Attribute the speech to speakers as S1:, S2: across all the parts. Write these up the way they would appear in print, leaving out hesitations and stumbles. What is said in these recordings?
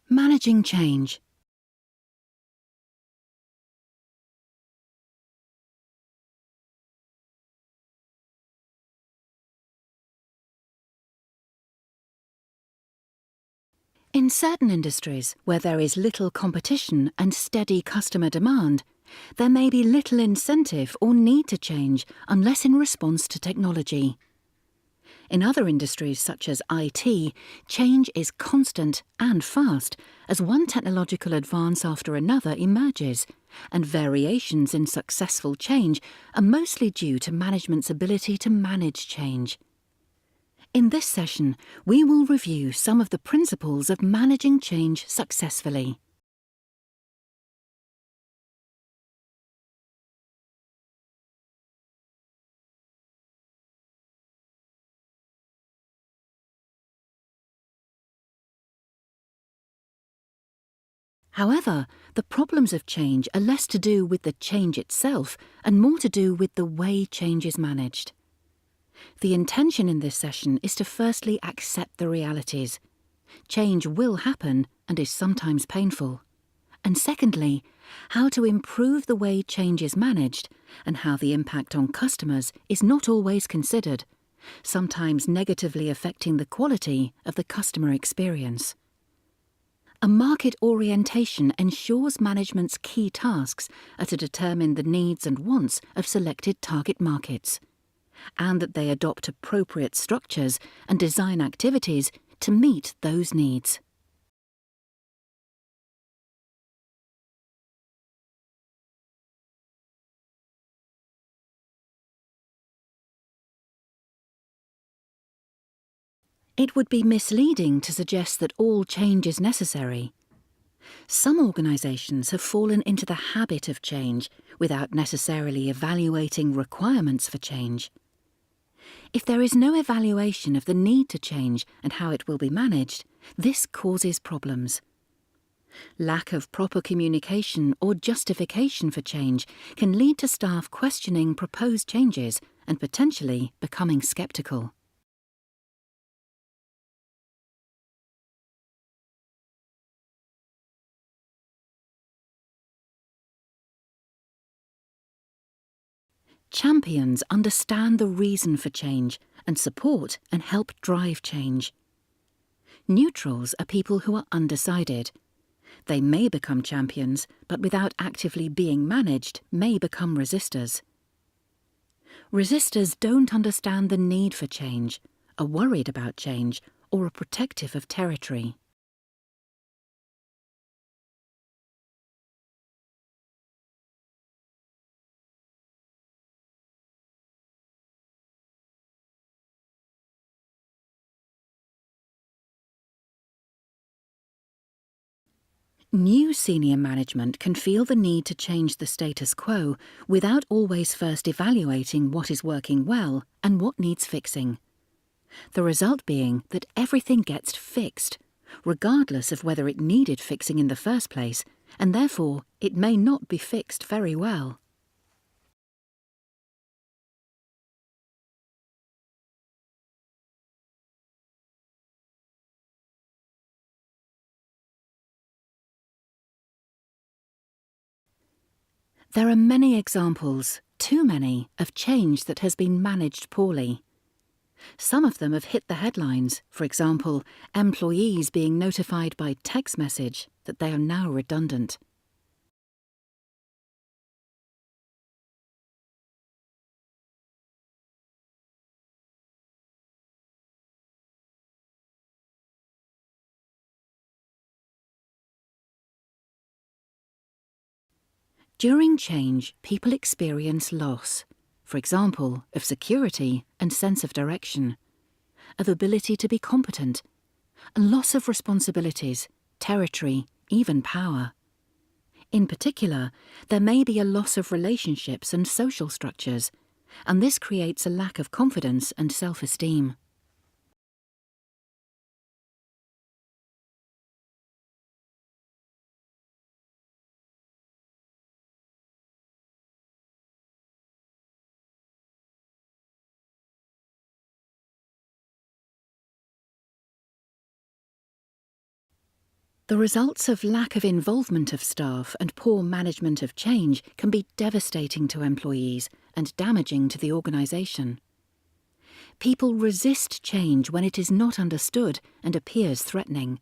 S1: Managing change. In certain industries where there is little competition and steady customer demand, there may be little incentive or need to change unless in response to technology. In other industries such as IT, change is constant and fast as one technological advance after another emerges, and variations in successful change are mostly due to management's ability to manage change. In this session, we will review some of the principles of managing change successfully. However, the problems of change are less to do with the change itself and more to do with the way change is managed. The intention in this session is to firstly accept the realities. Change will happen and is sometimes painful. And secondly, how to improve the way change is managed and how the impact on customers is not always considered, sometimes negatively affecting the quality of the customer experience. A market orientation ensures management's key tasks are to determine the needs and wants of selected target markets, and that they adopt appropriate structures and design activities to meet those needs. It would be misleading to suggest that all change is necessary. Some organisations have fallen into the habit of change without necessarily evaluating requirements for change. If there is no evaluation of the need to change and how it will be managed, this causes problems. Lack of proper communication or justification for change can lead to staff questioning proposed changes and potentially becoming sceptical. Champions understand the reason for change and support and help drive change. Neutrals are people who are undecided. They may become champions, but without actively being managed, may become resistors. Resistors don't understand the need for change, are worried about change, or are protective of territory. New senior management can feel the need to change the status quo without always first evaluating what is working well and what needs fixing. The result being that everything gets fixed, regardless of whether it needed fixing in the first place, and therefore it may not be fixed very well. There are many examples, too many, of change that has been managed poorly. Some of them have hit the headlines, for example, employees being notified by text message that they are now redundant. During change, people experience loss, for example, of security and sense of direction, of ability to be competent, and loss of responsibilities, territory, even power. In particular, there may be a loss of relationships and social structures, and this creates a lack of confidence and self-esteem. The results of lack of involvement of staff and poor management of change can be devastating to employees and damaging to the organisation. People resist change when it is not understood and appears threatening.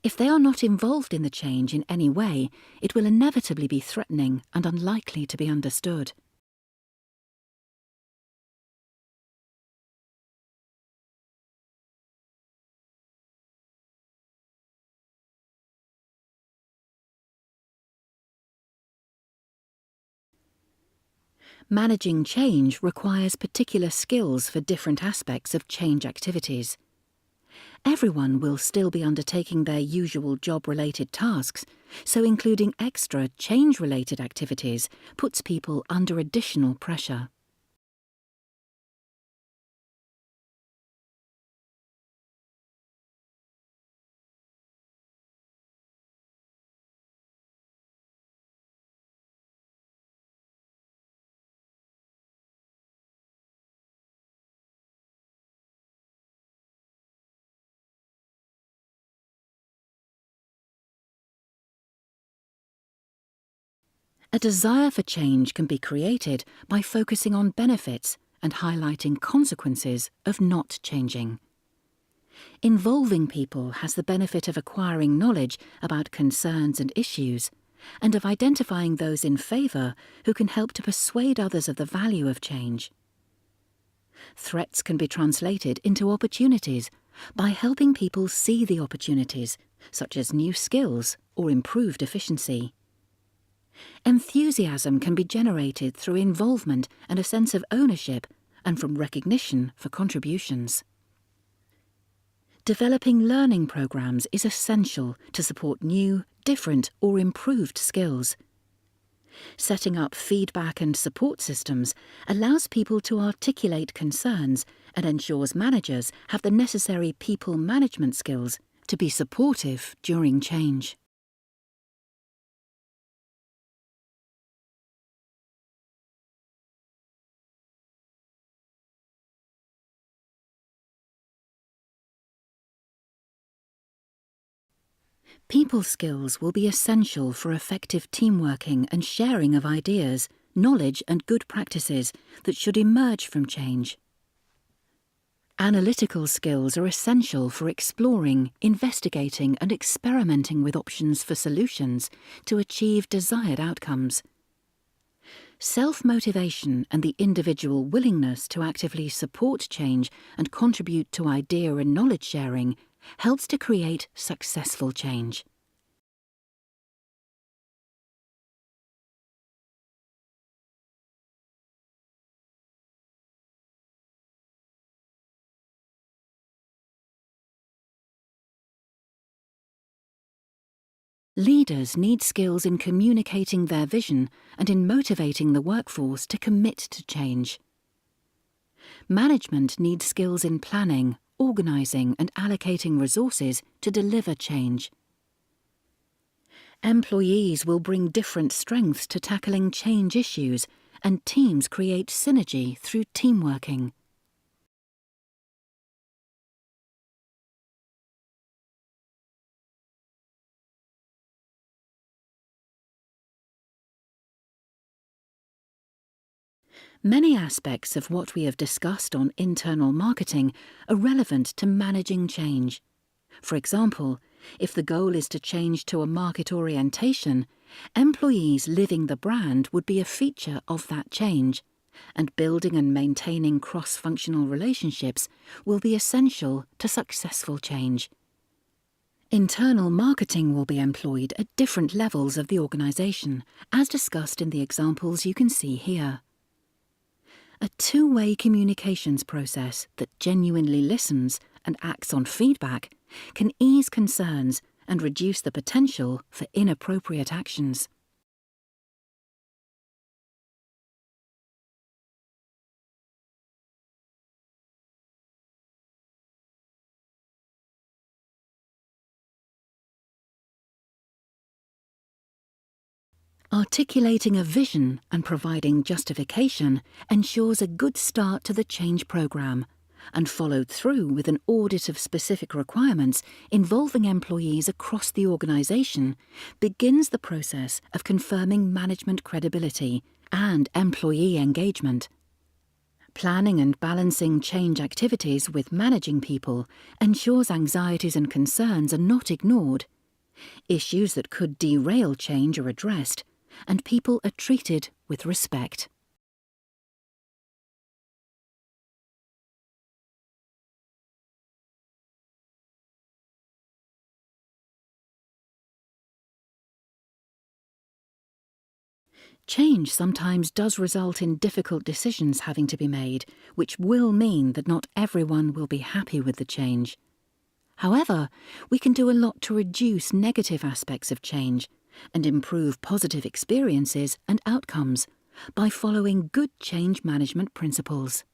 S1: If they are not involved in the change in any way, it will inevitably be threatening and unlikely to be understood. Managing change requires particular skills for different aspects of change activities. Everyone will still be undertaking their usual job-related tasks, so including extra change-related activities puts people under additional pressure. A desire for change can be created by focusing on benefits and highlighting consequences of not changing. Involving people has the benefit of acquiring knowledge about concerns and issues, and of identifying those in favour who can help to persuade others of the value of change. Threats can be translated into opportunities by helping people see the opportunities, such as new skills or improved efficiency. Enthusiasm can be generated through involvement and a sense of ownership, and from recognition for contributions. Developing learning programs is essential to support new, different or improved skills. Setting up feedback and support systems allows people to articulate concerns and ensures managers have the necessary people management skills to be supportive during change. People skills will be essential for effective teamworking and sharing of ideas, knowledge and good practices that should emerge from change. Analytical skills are essential for exploring, investigating and experimenting with options for solutions to achieve desired outcomes. Self-motivation and the individual willingness to actively support change and contribute to idea and knowledge sharing helps to create successful change. Leaders need skills in communicating their vision and in motivating the workforce to commit to change. Management needs skills in planning, organising and allocating resources to deliver change. Employees will bring different strengths to tackling change issues, and teams create synergy through teamworking. Many aspects of what we have discussed on internal marketing are relevant to managing change. For example, if the goal is to change to a market orientation, employees living the brand would be a feature of that change, and building and maintaining cross-functional relationships will be essential to successful change. Internal marketing will be employed at different levels of the organisation, as discussed in the examples you can see here. A two-way communications process that genuinely listens and acts on feedback can ease concerns and reduce the potential for inappropriate actions. Articulating a vision and providing justification ensures a good start to the change programme, and followed through with an audit of specific requirements involving employees across the organisation begins the process of confirming management credibility and employee engagement. Planning and balancing change activities with managing people ensures anxieties and concerns are not ignored. Issues that could derail change are addressed, and people are treated with respect. Change sometimes does result in difficult decisions having to be made, which will mean that not everyone will be happy with the change. However, we can do a lot to reduce negative aspects of change and improve positive experiences and outcomes by following good change management principles.